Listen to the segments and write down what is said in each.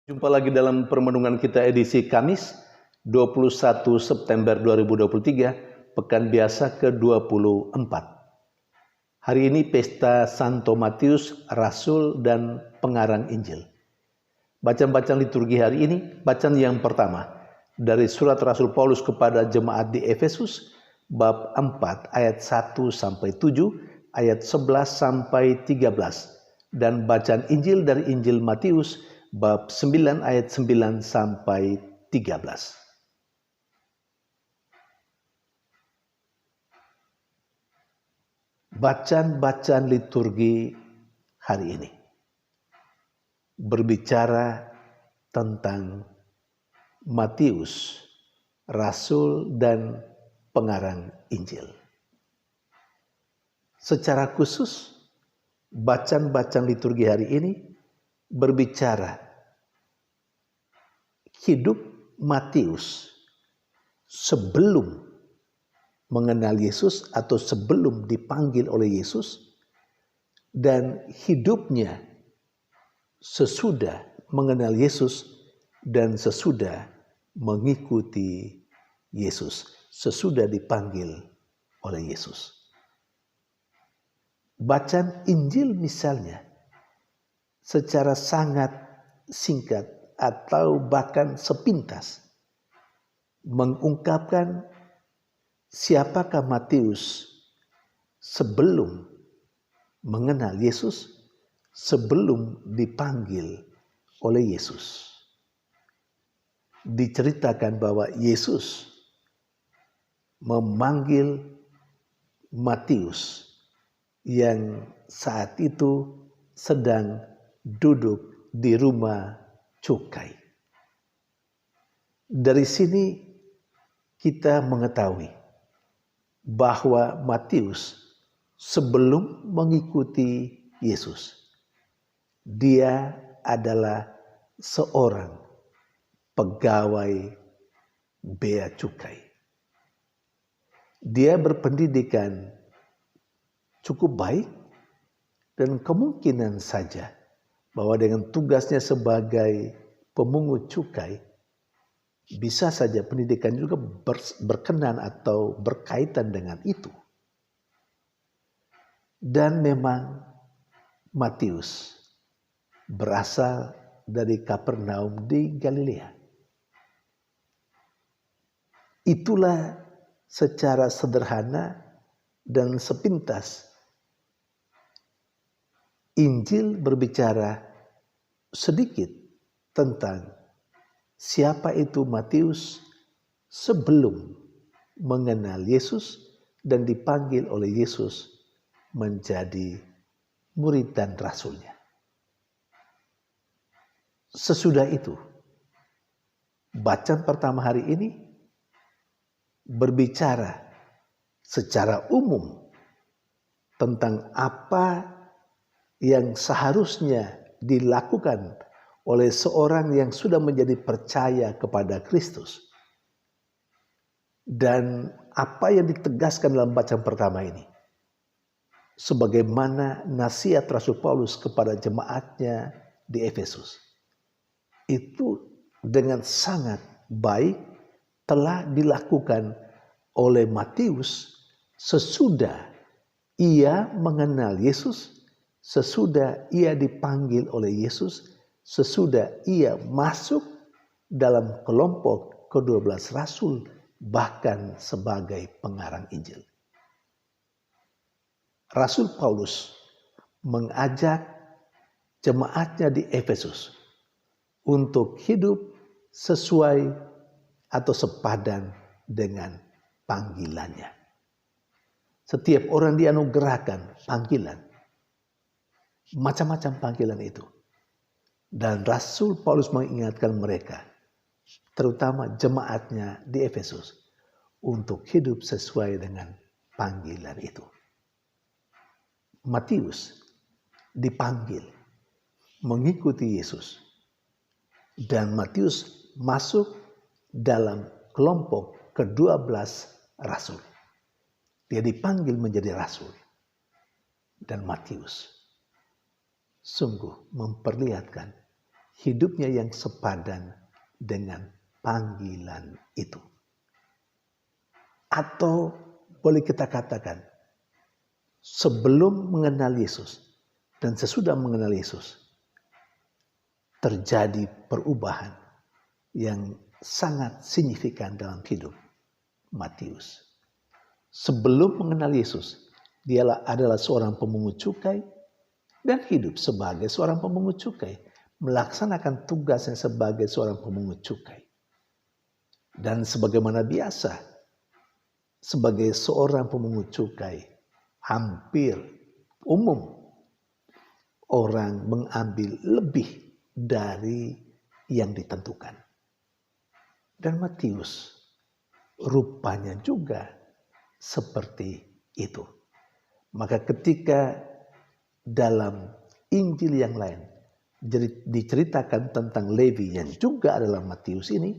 Jumpa lagi dalam permenungan kita edisi Kamis 21 September 2023, pekan biasa ke-24. Hari ini pesta Santo Matius, Rasul dan Pengarang Injil. Bacaan-bacaan liturgi hari ini, bacaan yang pertama dari surat Rasul Paulus kepada jemaat di Efesus, bab 4 ayat 1 sampai 7, ayat 11 sampai 13, dan bacaan Injil dari Injil Matius bab 9 ayat 9 sampai 13. Bacaan-bacaan liturgi hari ini berbicara tentang Matius, Rasul dan Pengarang Injil. Secara khusus, bacaan-bacaan liturgi hari ini berbicara hidup Matius sebelum mengenal Yesus atau sebelum dipanggil oleh Yesus, dan hidupnya sesudah mengenal Yesus dan sesudah mengikuti Yesus, sesudah dipanggil oleh Yesus. Bacaan Injil misalnya secara sangat singkat atau bahkan sepintas mengungkapkan siapakah Matius sebelum mengenal Yesus, sebelum dipanggil oleh Yesus. Diceritakan bahwa Yesus memanggil Matius yang saat itu sedang duduk di rumah cukai. Dari sini kita mengetahui bahwa Matius sebelum mengikuti Yesus, dia adalah seorang pegawai bea cukai. Dia berpendidikan cukup baik dan kemungkinan saja bahwa dengan tugasnya sebagai pemungut cukai, bisa saja pendidikan juga berkenan atau berkaitan dengan itu. Dan memang Matius berasal dari Kapernaum di Galilea. Itulah secara sederhana dan sepintas Injil berbicara sedikit tentang siapa itu Matius sebelum mengenal Yesus dan dipanggil oleh Yesus menjadi murid dan rasulnya. Sesudah itu, bacaan pertama hari ini berbicara secara umum tentang apa yang seharusnya dilakukan oleh seorang yang sudah menjadi percaya kepada Kristus. Dan apa yang ditegaskan dalam bacaan pertama ini, sebagaimana nasihat Rasul Paulus kepada jemaatnya di Efesus, itu dengan sangat baik telah dilakukan oleh Matius sesudah ia mengenal Yesus, sesudah ia dipanggil oleh Yesus, sesudah ia masuk dalam kelompok ke-12 rasul, bahkan sebagai pengarang Injil. Rasul Paulus mengajak jemaatnya di Efesus untuk hidup sesuai atau sepadan dengan panggilannya. Setiap orang dianugerahkan panggilan, macam-macam panggilan itu. Dan Rasul Paulus mengingatkan mereka, terutama jemaatnya di Efesus, untuk hidup sesuai dengan panggilan itu. Matius dipanggil mengikuti Yesus, dan Matius masuk dalam kelompok ke-12 rasul. Dia dipanggil menjadi rasul. Dan Matius sungguh memperlihatkan hidupnya yang sepadan dengan panggilan itu. Atau boleh kita katakan, sebelum mengenal Yesus dan sesudah mengenal Yesus, terjadi perubahan yang sangat signifikan dalam hidup Matius. Sebelum mengenal Yesus, dia adalah seorang pemungut cukai dan hidup sebagai seorang pemungut cukai, melaksanakan tugasnya sebagai seorang pemungut cukai. Dan sebagaimana biasa, sebagai seorang pemungut cukai, hampir umum orang mengambil lebih dari yang ditentukan. Dan Matius rupanya juga seperti itu. Maka ketika dalam Injil yang lain diceritakan tentang Levi yang juga adalah Matius ini,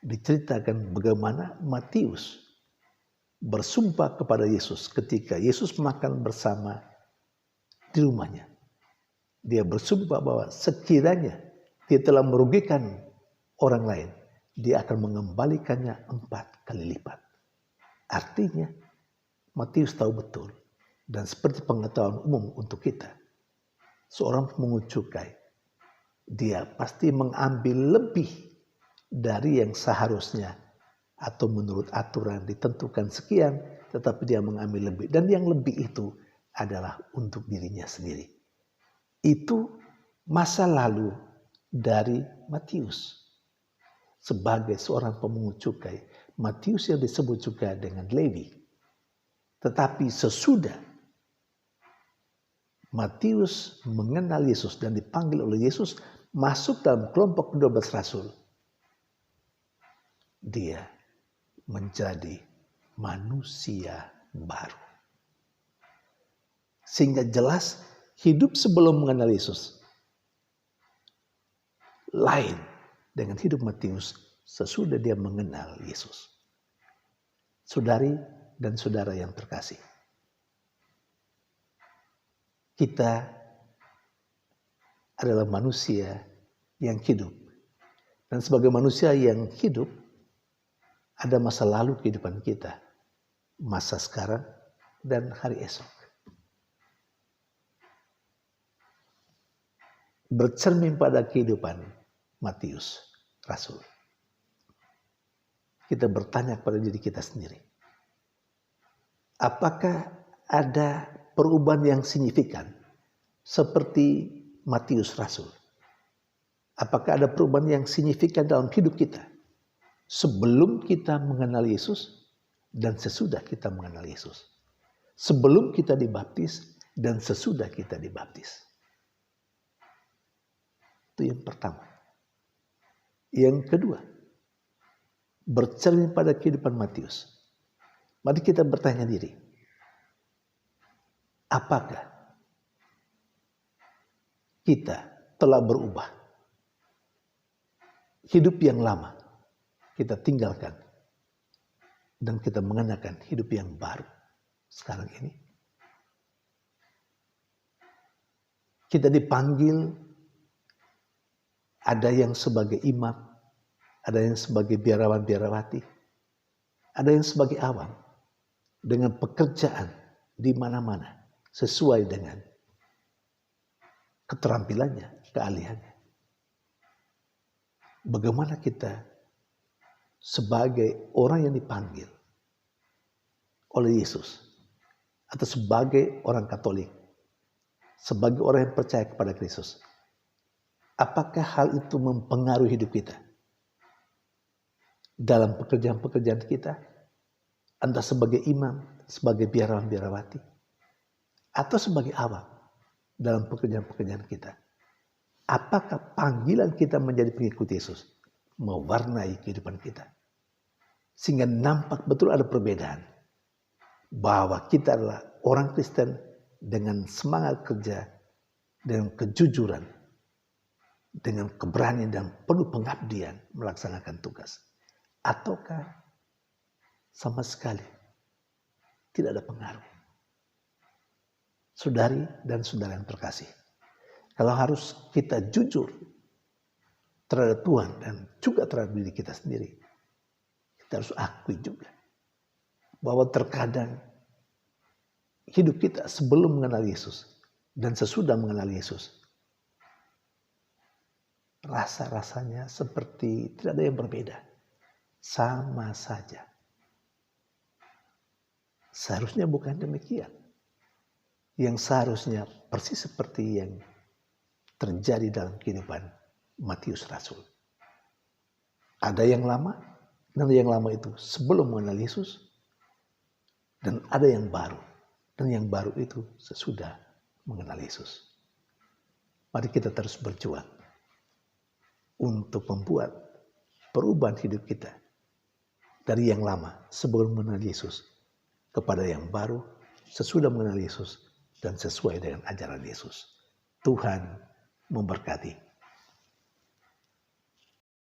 diceritakan bagaimana Matius bersumpah kepada Yesus ketika Yesus makan bersama di rumahnya. Dia bersumpah bahwa sekiranya dia telah merugikan orang lain, dia akan mengembalikannya 4 kali lipat. Artinya Matius tahu betul, dan seperti pengetahuan umum untuk kita, seorang pemungut cukai, dia pasti mengambil lebih dari yang seharusnya atau menurut aturan ditentukan sekian, tetapi dia mengambil lebih. Dan yang lebih itu adalah untuk dirinya sendiri. Itu masa lalu dari Matius. Sebagai seorang pemungut cukai, Matius yang disebut juga dengan Levi. Tetapi sesudah Matius mengenal Yesus dan dipanggil oleh Yesus masuk dalam kelompok 12 rasul, dia menjadi manusia baru. Sehingga jelas hidup sebelum mengenal Yesus lain dengan hidup Matius sesudah dia mengenal Yesus. Saudari dan saudara yang terkasih, kita adalah manusia yang hidup. Dan sebagai manusia yang hidup, ada masa lalu kehidupan kita, masa sekarang, dan hari esok. Bercermin pada kehidupan Matius, Rasul. Kita bertanya kepada diri kita sendiri. Apakah ada perubahan yang signifikan seperti Matius Rasul? Apakah ada perubahan yang signifikan dalam hidup kita sebelum kita mengenal Yesus dan sesudah kita mengenal Yesus? Sebelum kita dibaptis dan sesudah kita dibaptis. Itu yang pertama. Yang kedua, bercermin pada kehidupan Matius. Mari kita bertanya diri, apakah kita telah berubah? Hidup yang lama kita tinggalkan dan kita mengenakan hidup yang baru sekarang ini. Kita dipanggil, ada yang sebagai imam, ada yang sebagai biarawan-biarawati, ada yang sebagai awam, dengan pekerjaan di mana-mana sesuai dengan keterampilannya, keahliannya. Bagaimana kita sebagai orang yang dipanggil oleh Yesus, atau sebagai orang Katolik, sebagai orang yang percaya kepada Kristus, apakah hal itu mempengaruhi hidup kita dalam pekerjaan-pekerjaan kita? Entah sebagai imam, sebagai biarawan-biarawati, atau sebagai awam dalam pekerjaan-pekerjaan kita. Apakah panggilan kita menjadi pengikut Yesus mewarnai kehidupan kita? Sehingga nampak betul ada perbedaan. Bahwa kita adalah orang Kristen dengan semangat kerja, dengan kejujuran, dengan keberanian dan penuh pengabdian melaksanakan tugas. Ataukah sama sekali tidak ada pengaruh? Saudari dan saudara yang terkasih, Kalau harus kita jujur terhadap Tuhan dan juga terhadap diri kita sendiri, kita harus akui juga bahwa terkadang hidup kita sebelum mengenal Yesus dan sesudah mengenal Yesus, rasa-rasanya seperti tidak ada yang berbeda. Sama saja. Seharusnya bukan demikian. Yang seharusnya persis seperti yang terjadi dalam kehidupan Matius Rasul. Ada yang lama, dan yang lama itu sebelum mengenal Yesus, dan ada yang baru, dan yang baru itu sesudah mengenal Yesus. Mari kita terus berjuang untuk membuat perubahan hidup kita dari yang lama sebelum mengenal Yesus kepada yang baru sesudah mengenal Yesus dan sesuai dengan ajaran Yesus. Tuhan memberkati.